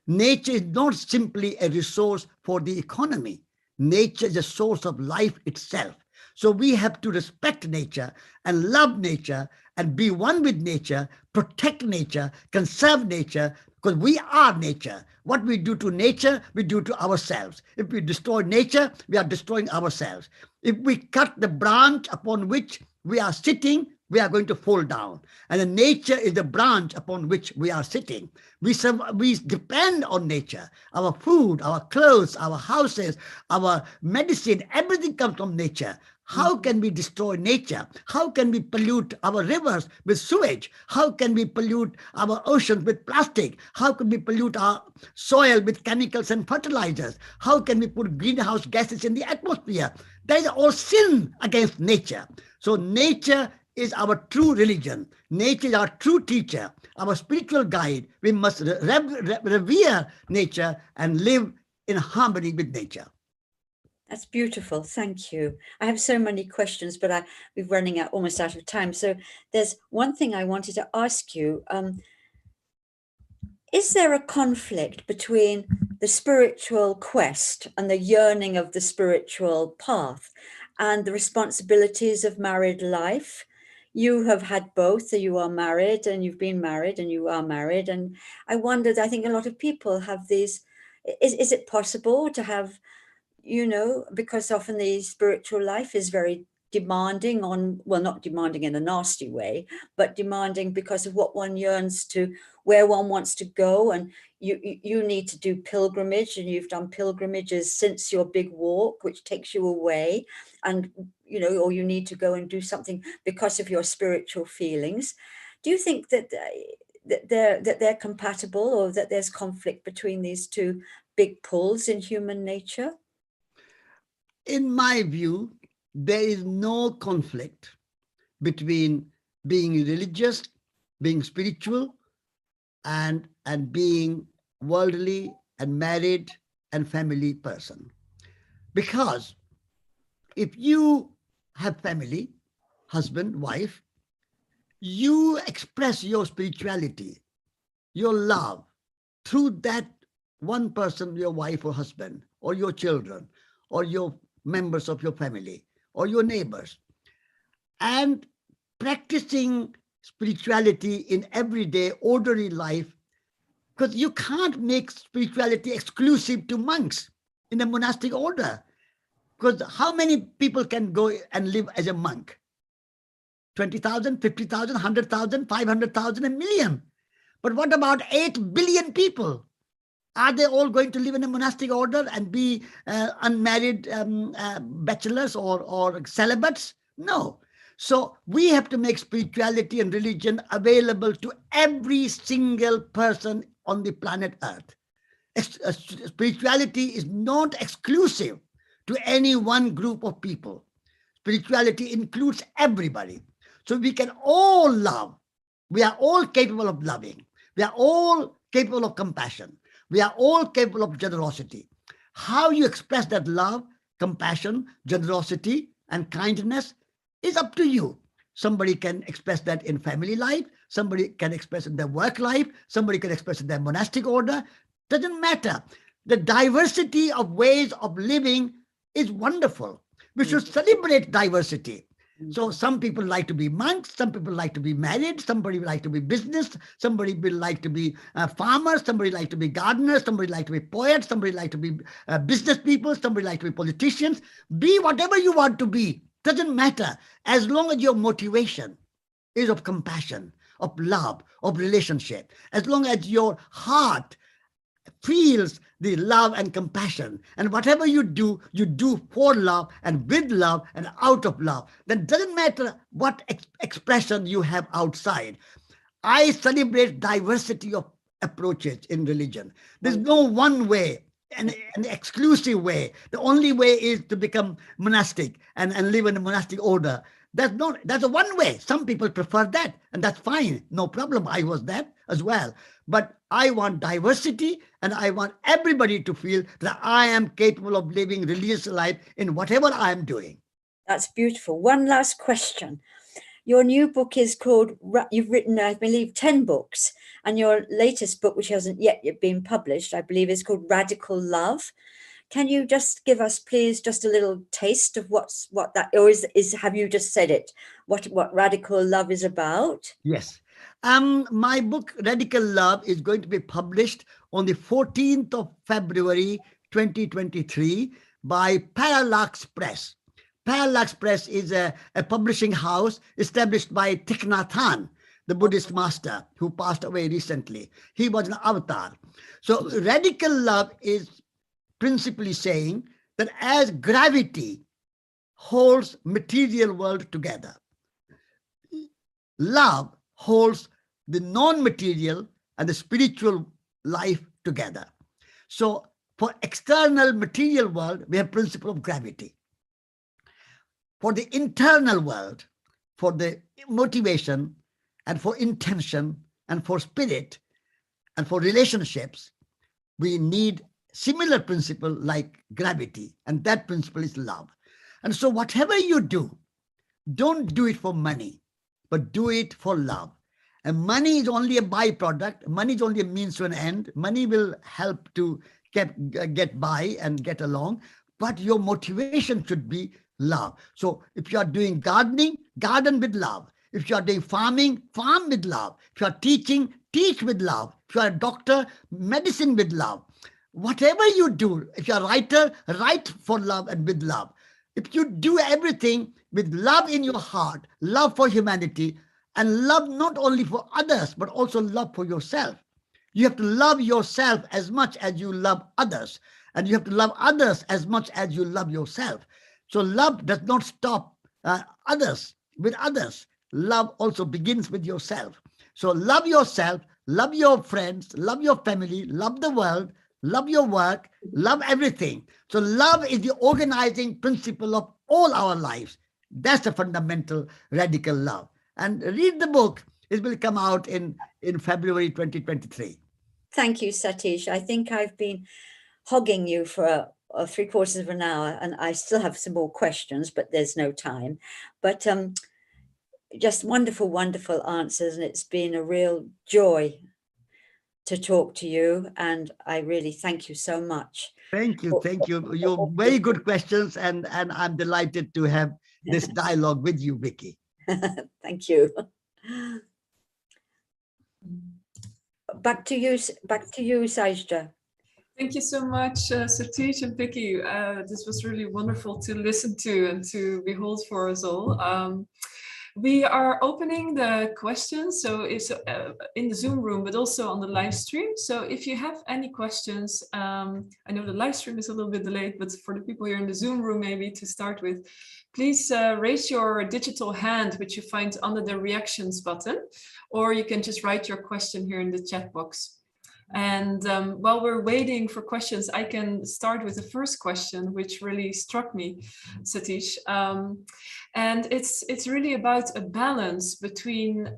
Nature is not simply a resource for the economy. Nature is a source of life itself. So we have to respect nature and love nature and be one with nature, protect nature, conserve nature, because we are nature. What we do to nature, we do to ourselves. If we destroy nature, we are destroying ourselves. If we cut the branch upon which we are sitting, we are going to fall down. And the nature is the branch upon which we are sitting. We depend on nature. Our food, our clothes, our houses, our medicine, everything comes from nature. How can we destroy nature? How can we pollute our rivers with sewage? How can we pollute our oceans with plastic? How can we pollute our soil with chemicals and fertilizers? How can we put greenhouse gases in the atmosphere? That is all sin against nature. So nature is our true religion. Nature is our true teacher, our spiritual guide. We must revere nature and live in harmony with nature. That's beautiful. Thank you. I have so many questions, but we're running almost out of time. So there's one thing I wanted to ask you. Is there a conflict between the spiritual quest and the yearning of the spiritual path and the responsibilities of married life? You have had both. So you are married and you've been married and you are married. And I wondered, I think a lot of people have these, is it possible to have, because often the spiritual life is very demanding not demanding in a nasty way, but demanding because of what one yearns to, where one wants to go. And you need to do pilgrimage, and you've done pilgrimages since your big walk, which takes you away, and, or you need to go and do something because of your spiritual feelings. Do you think that that they're compatible, or that there's conflict between these two big pulls in human nature? In my view, there is no conflict between being religious, being spiritual, and being worldly and married and family person. Because if you have family, husband, wife, you express your spirituality, your love through that one person, your wife or husband, or your children, or your members of your family, or your neighbors. And practicing spirituality in everyday, ordinary life, because you can't make spirituality exclusive to monks in a monastic order. Because how many people can go and live as a monk? 20,000, 50,000, 100,000, 500,000, a million. But what about 8 billion people? Are they all going to live in a monastic order and be unmarried bachelors or celibates? No. So we have to make spirituality and religion available to every single person on the planet Earth. Spirituality is not exclusive to any one group of people. Spirituality includes everybody. So we can all love. We are all capable of loving. We are all capable of compassion. We are all capable of generosity. How you express that love, compassion, generosity, and kindness is up to you. Somebody can express that in family life. Somebody can express it in their work life. Somebody can express it in their monastic order. Doesn't matter. The diversity of ways of living is wonderful. We should celebrate diversity. So some people like to be monks, some people like to be married, somebody like to be business, somebody will like to be farmers, somebody like to be gardeners, somebody like to be poets, somebody like to be business people, somebody like to be politicians. Be whatever you want to be. Doesn't matter. As long as your motivation is of compassion, of love, of relationship, as long as your heart feels the love and compassion, and whatever you do for love and with love and out of love. Then doesn't matter what expression you have outside. I celebrate diversity of approaches in religion. There's no one way, an exclusive way. The only way is to become monastic and live in a monastic order. That's a one way. Some people prefer that, and that's fine. No problem. I was that as well. But I want diversity, and I want everybody to feel that I am capable of living religious life in whatever I am doing. That's beautiful. One last question. Your new book is called, you've written, I believe, 10 books, and your latest book, which hasn't yet been published, I believe, is called Radical Love. Can you just give us, please, just a little taste of what that, or have you just said it? What Radical Love is about? Yes. My book, Radical Love, is going to be published on the 14th of February, 2023 by Parallax Press. Parallax Press is a publishing house established by Thich Nhat Hanh, the Buddhist master who passed away recently. He was an avatar. So Radical Love is principally saying that as gravity holds material world together, love holds the non-material and the spiritual life together. So for external material world, we have principle of gravity. For the internal world, for the motivation and for intention and for spirit and for relationships, we need similar principle like gravity, and that principle is love. And so whatever you do, don't do it for money, but do it for love. And money is only a byproduct. Money is only a means to an end. Money will help to get by and get along, but your motivation should be love. So if you are doing gardening, garden with love. If you are doing farming, farm with love. If you are teaching, teach with love. If you are a doctor, medicine with love. Whatever you do, if you're a writer, write for love and with love. If you do everything with love in your heart, love for humanity, and love not only for others, but also love for yourself. You have to love yourself as much as you love others. And you have to love others as much as you love yourself. So love does not stop others with others. Love also begins with yourself. So love yourself, love your friends, love your family, love the world, love your work, love everything. So love is the organizing principle of all our lives. That's the fundamental radical love. And read the book. It will come out in February 2023. Thank you, Satish. I think I've been hogging you for three-quarters of an hour, and I still have some more questions, but there's no time. But just wonderful, wonderful answers, and it's been a real joy to talk to you, and I really thank you so much. Thank you. Thank you. You're very good questions, and I'm delighted to have this dialogue with you, Vicki. Thank you. Back to you, Sajda. Thank you so much, Satish and Vicki. This was really wonderful to listen to and to behold for us all. We are opening the questions, so it's in the Zoom room, but also on the live stream. So if you have any questions, I know the live stream is a little bit delayed, but for the people here in the Zoom room, maybe to start with, please raise your digital hand, which you find under the reactions button, or you can just write your question here in the chat box. And while we're waiting for questions, I can start with the first question, which really struck me, Satish. And it's really about a balance between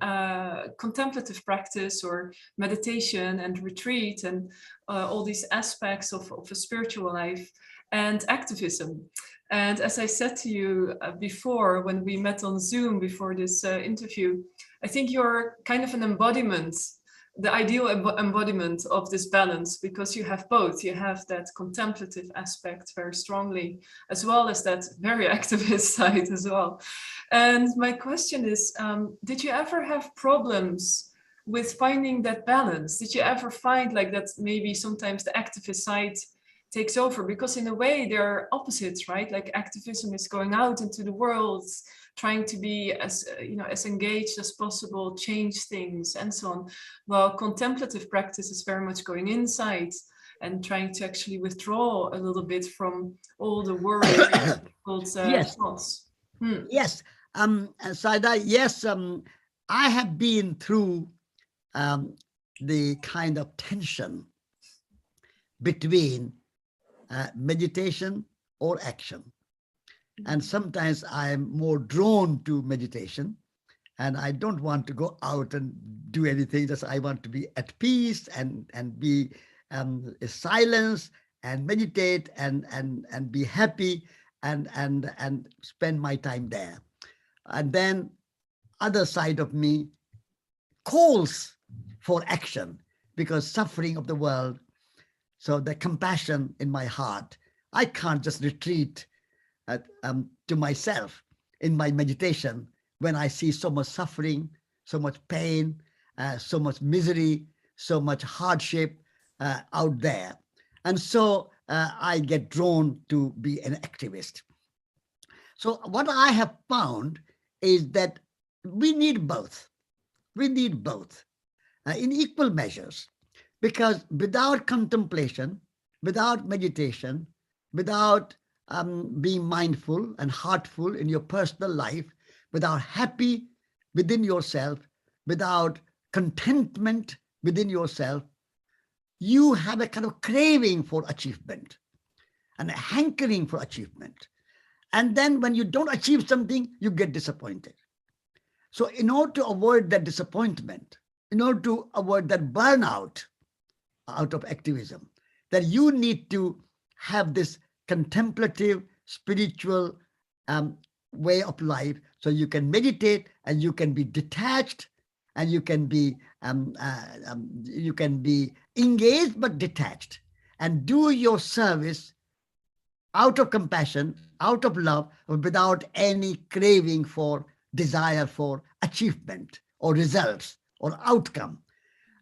contemplative practice or meditation and retreat and all these aspects of a spiritual life and activism. And as I said to you before, when we met on Zoom before this interview, I think you're kind of an embodiment, the ideal embodiment of this balance, because you have both. You have that contemplative aspect very strongly, as well as that very activist side as well. And my question is, did you ever have problems with finding that balance? Did you ever find like that maybe sometimes the activist side takes over? Because in a way they're opposites, right? Like activism is going out into the world, trying to be as as engaged as possible, change things and so on. While contemplative practice is very much going inside and trying to actually withdraw a little bit from all the worry called thoughts. Yes, Saida, yes, I have been through the kind of tension between meditation or action. And sometimes I'm more drawn to meditation, and I don't want to go out and do anything. Just I want to be at peace and be silence and meditate and be happy and spend my time there. And then other side of me calls for action because suffering of the world. So the compassion in my heart, I can't just retreat to myself in my meditation when I see so much suffering, so much pain, so much misery, so much hardship out there. And so I get drawn to be an activist. So what I have found is that we need both. We need both in equal measures, because without contemplation, without meditation, without being mindful and heartful in your personal life, without happy within yourself, without contentment within yourself, you have a kind of craving for achievement and a hankering for achievement. And then when you don't achieve something, you get disappointed. So in order to avoid that disappointment, in order to avoid that burnout out of activism, that you need to have this contemplative, spiritual way of life, so you can meditate and you can be detached and you can be engaged but detached and do your service out of compassion, out of love, without any craving for desire for achievement or results or outcome.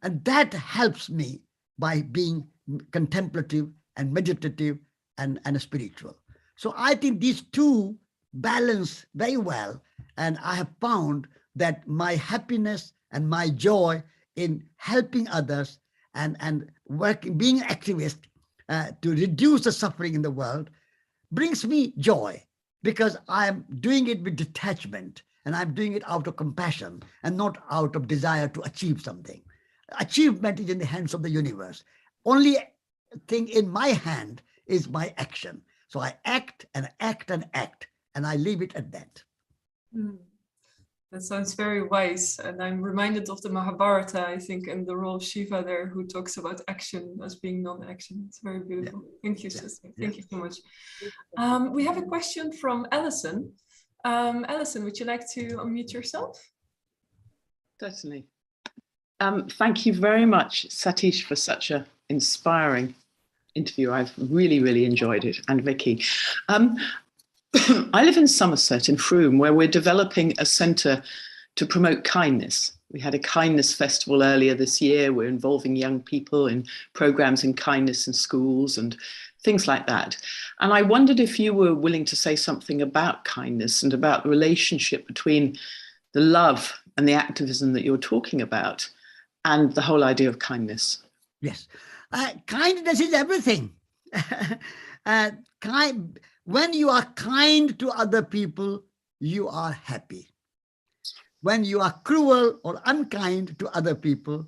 And that helps me by being contemplative and meditative and spiritual. So I think these two balance very well. And I have found that my happiness and my joy in helping others and working, being an activist to reduce the suffering in the world brings me joy, because I'm doing it with detachment and I'm doing it out of compassion and not out of desire to achieve something. achievement is in the hands of the universe. Only thing in my hand is my action. So I act and act and act, and I leave it at that. That sounds very wise. And I'm reminded of the Mahabharata, I think, and the role of Shiva there, who talks about action as being non-action. It's very beautiful. Yeah. Thank you, sister. Thank you so much. We have a question from Alison. Alison, would you like to unmute yourself? Certainly. Thank you very much, Satish, for such an inspiring interview. I've really, really enjoyed it. And Vicki. I live in Somerset, in Frome, where we're developing a centre to promote kindness. We had a kindness festival earlier this year. We're involving young people in programmes in kindness in schools and things like that. And I wondered if you were willing to say something about kindness and about the relationship between the love and the activism that you're talking about and the whole idea of kindness. Yes. Kindness is everything. When you are kind to other people, you are happy. When you are cruel or unkind to other people,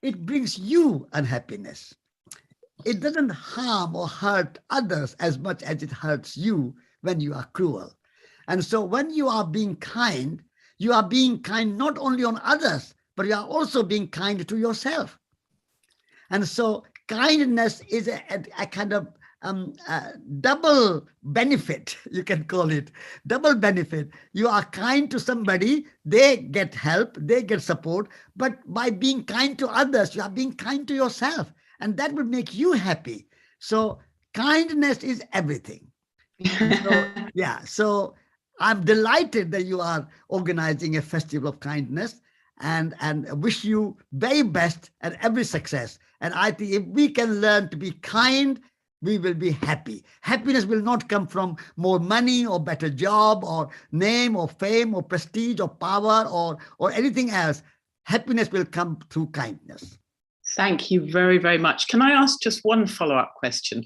it brings you unhappiness. It doesn't harm or hurt others as much as it hurts you when you are cruel. And so when you are being kind not only on others, but you are also being kind to yourself. And so kindness is a kind of double benefit, you can call it, double benefit. You are kind to somebody, they get help, they get support, but by being kind to others, you are being kind to yourself, and that will make you happy. So kindness is everything. So I'm delighted that you are organizing a festival of kindness, and wish you very best and every success. And I think if we can learn to be kind, we will be happy. Happiness will not come from more money or better job or name or fame or prestige or power or anything else. Happiness will come through kindness. Thank you very, very much. Can I ask just one follow-up question?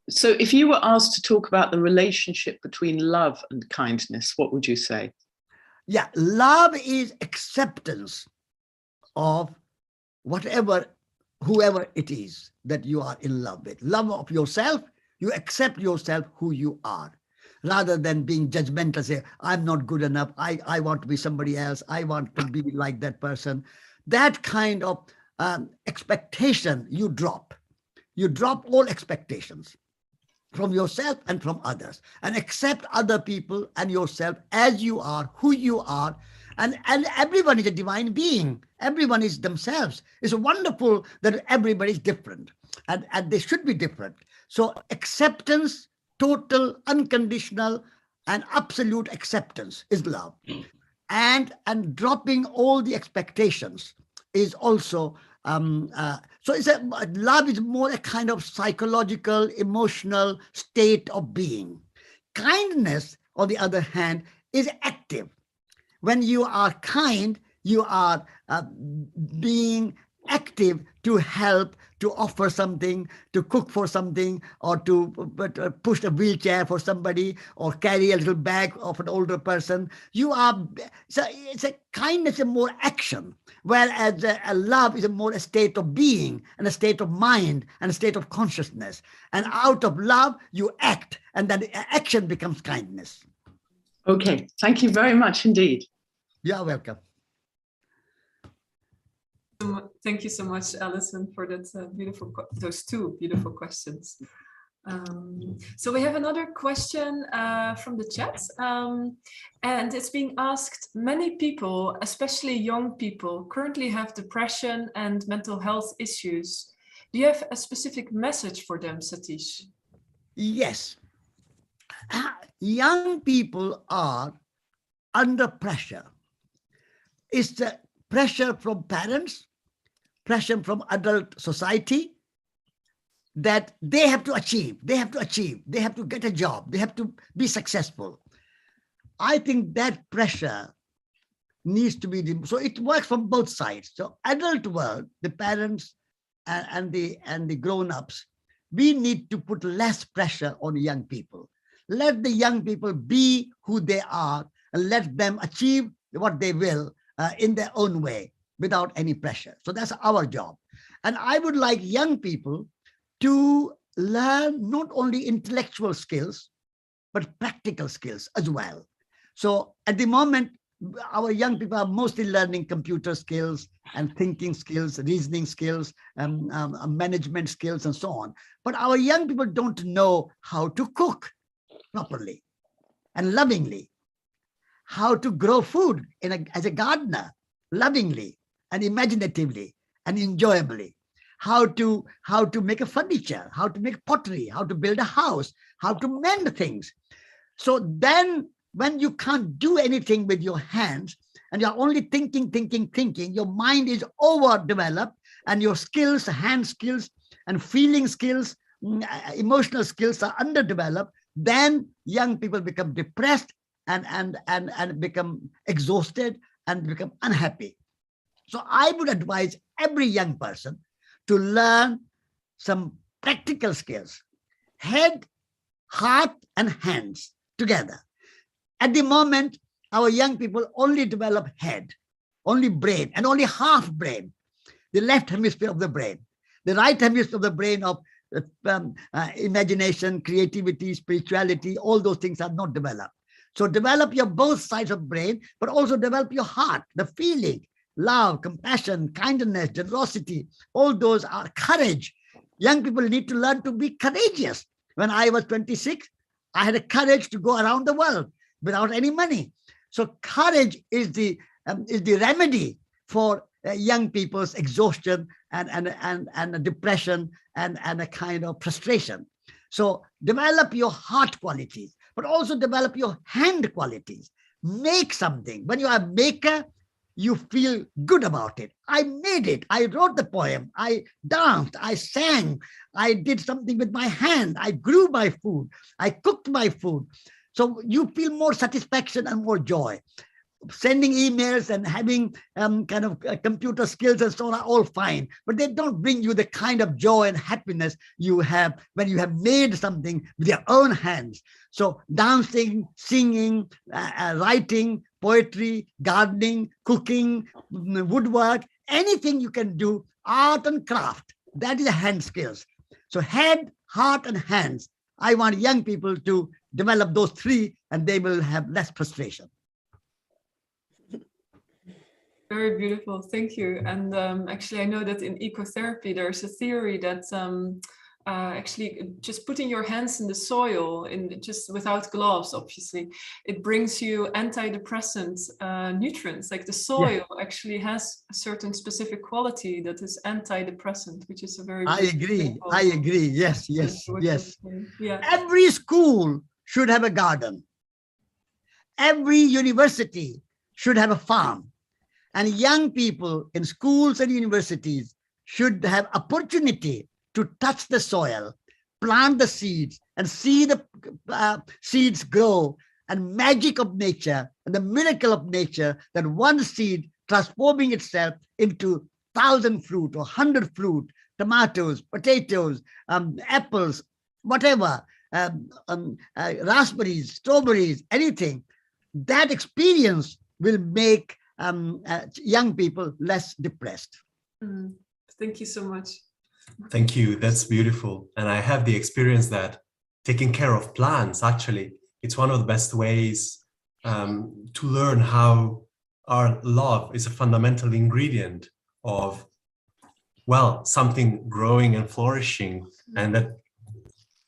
So if you were asked to talk about the relationship between love and kindness, what would you say? Yeah, love is acceptance of whoever it is that you are in love with. Love of yourself, you accept yourself who you are, rather than being judgmental, say, I'm not good enough, I want to be somebody else, I want to be like that person. That kind of expectation you drop. You drop all expectations from yourself and from others, and accept other people and yourself as you are, who you are. And everyone is a divine being. Everyone is themselves. It's wonderful that everybody is different, and they should be different. So acceptance, total, unconditional, and absolute acceptance is love. And dropping all the expectations is also, so love is more a kind of psychological, emotional state of being. Kindness, on the other hand, is active. When you are kind, you are being active to help, to offer something, to cook for something, or to push a wheelchair for somebody, or carry a little bag of an older person. So it's a kindness, a more action, whereas a love is a more a state of being and a state of mind and a state of consciousness. And out of love, you act, and then action becomes kindness. Okay, thank you very much indeed. You're welcome. Thank you so much, Alison, for that those two beautiful questions. So we have another question from the chat, and it's being asked, many people, especially young people, currently have depression and mental health issues. Do you have a specific message for them, Satish? Yes. Young people are under pressure. It's the pressure from parents, pressure from adult society, that they have to achieve, they have to get a job, they have to be successful. I think that pressure needs to be, so it works from both sides. So adult world, the parents and the grown-ups, we need to put less pressure on young people. Let the young people be who they are, and let them achieve what they will in their own way. without any pressure. So that's our job. And I would like young people to learn not only intellectual skills, but practical skills as well. So at the moment, our young people are mostly learning computer skills and thinking skills, reasoning skills, management skills, and so on. But our young people don't know how to cook properly and lovingly, how to grow food as a gardener, lovingly and imaginatively and enjoyably, how to make a furniture, how to make pottery, how to build a house, how to mend things. So then when you can't do anything with your hands and you're only thinking, your mind is overdeveloped and your skills, hand skills and feeling skills, emotional skills are underdeveloped, then young people become depressed and become exhausted and become unhappy. So I would advise every young person to learn some practical skills, head, heart, and hands together. At the moment, our young people only develop head, only brain, and only half brain, the left hemisphere of the brain. The right hemisphere of the brain of imagination, creativity, spirituality, all those things are not developed. So develop your both sides of brain, but also develop your heart, the feeling, love, compassion, kindness, generosity, all those are courage. Young people need to learn to be courageous. When I was 26, I had a courage to go around the world without any money. So courage is the remedy for young people's exhaustion and depression and a kind of frustration. So develop your heart qualities, but also develop your hand qualities. Make something. When you are a maker, you feel good about it. I made it. I wrote the poem. I danced. I sang. I did something with my hand. I grew my food. I cooked my food. So you feel more satisfaction and more joy. Sending emails and having kind of computer skills and so on are all fine, but they don't bring you the kind of joy and happiness you have when you have made something with your own hands. So dancing, singing, writing, poetry, gardening, cooking, woodwork, anything you can do, art and craft, that is hand skills. So head, heart, and hands. I want young people to develop those three and they will have less frustration. Very beautiful, thank you. And actually, I know that in ecotherapy, there's a theory that actually just putting your hands in the soil, just without gloves, obviously, it brings you antidepressant nutrients. Like the soil actually has a certain specific quality that is antidepressant, which is a very. I agree. Yes. Yeah. Every school should have a garden. Every university should have a farm. And young people in schools and universities should have opportunity to touch the soil, plant the seeds, and see the seeds grow, and magic of nature and the miracle of nature, that one seed transforming itself into 1,000 fruit or 100 fruit, tomatoes, potatoes, apples, whatever, raspberries, strawberries, anything. That experience will make young people less depressed. Thank you so much. Thank you. That's beautiful. And I have the experience that taking care of plants, actually, it's one of the best ways to learn how our love is a fundamental ingredient of, well, something growing and flourishing, and that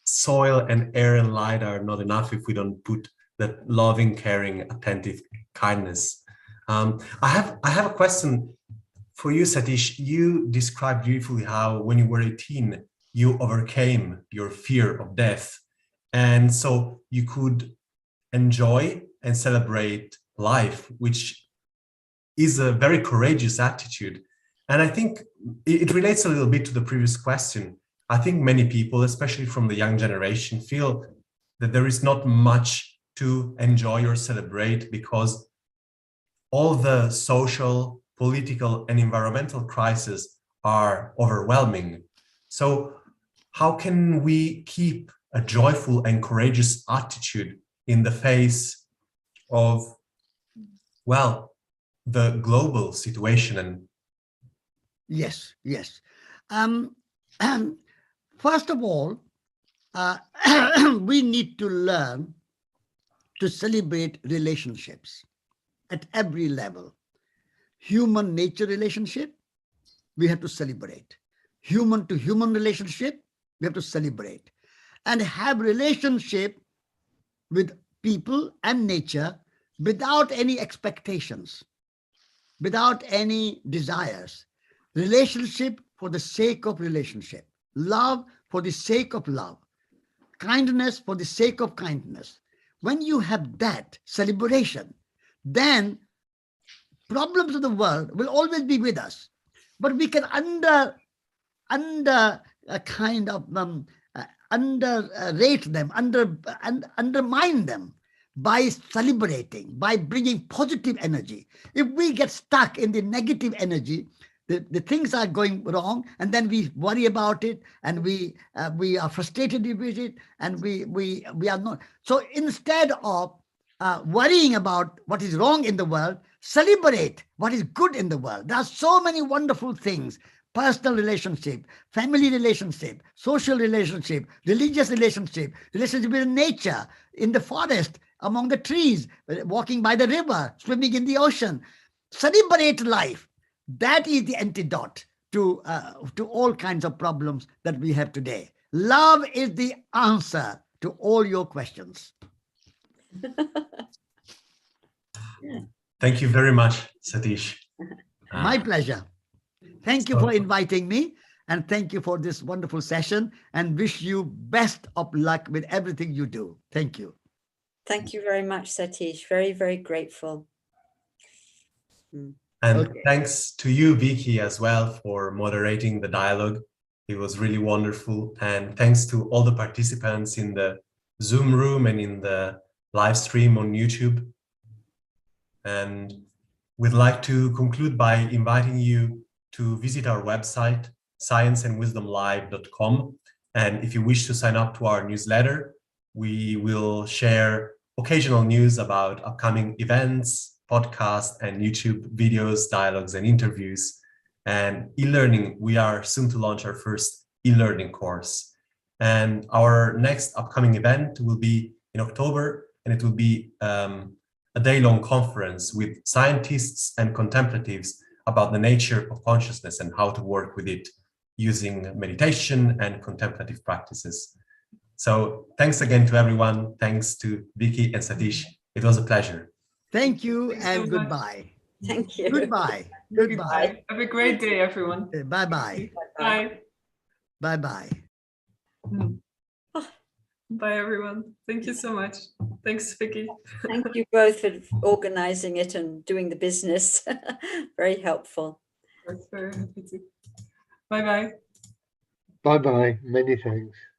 soil and air and light are not enough if we don't put that loving, caring, attentive kindness. I have a question for you, Satish. You described beautifully how when you were 18, you overcame your fear of death. And so you could enjoy and celebrate life, which is a very courageous attitude. And I think it relates a little bit to the previous question. I think many people, especially from the young generation, feel that there is not much to enjoy or celebrate because all the social, political, and environmental crises are overwhelming. So how can we keep a joyful and courageous attitude in the face of, well, the global situation and Yes, yes. First of all, we need to learn to celebrate relationships at every level. Human nature relationship, we have to celebrate. Human to human relationship, we have to celebrate. And have relationship with people and nature without any expectations, without any desires. Relationship for the sake of relationship. Love for the sake of love. Kindness for the sake of kindness. When you have that celebration, then problems of the world will always be with us. But we can underrate them, undermine them by celebrating, by bringing positive energy. If we get stuck in the negative energy, the things are going wrong, and then we worry about it, and we are frustrated with it, and we are not. So instead of worrying about what is wrong in the world, celebrate what is good in the world. There are so many wonderful things: personal relationship, family relationship, social relationship, religious relationship, relationship with nature, in the forest, among the trees, walking by the river, swimming in the ocean. Celebrate life. That is the antidote to all kinds of problems that we have today. Love is the answer to all your questions. Thank you very much, Satish. My pleasure. Thank you for inviting me, and thank you for this wonderful session, and wish you best of luck with everything you do. Thank you. Thank you very much, Satish. Very, very grateful. And thanks to you, Vicki, as well, for moderating the dialogue. It was really wonderful. And thanks to all the participants in the Zoom room and in the live stream on YouTube. And we'd like to conclude by inviting you to visit our website, scienceandwisdomlive.com. And if you wish to sign up to our newsletter, we will share occasional news about upcoming events, podcasts, and YouTube videos, dialogues, and interviews. And e-learning, we are soon to launch our first e-learning course. And our next upcoming event will be in October, and it will be a day-long conference with scientists and contemplatives about the nature of consciousness and how to work with it using meditation and contemplative practices. So thanks again to everyone. Thanks to Vicki and Satish. It was a pleasure. Thank you, Thanks and so goodbye. Thank you. Goodbye. Goodbye. Have a great day, everyone. Bye-bye. Bye. Bye-bye. Bye, everyone. Thank you so much. Thanks, Vicki. Thank you both for organizing it and doing the business. Very helpful. Very happy to. Bye-bye. Bye-bye. Many thanks.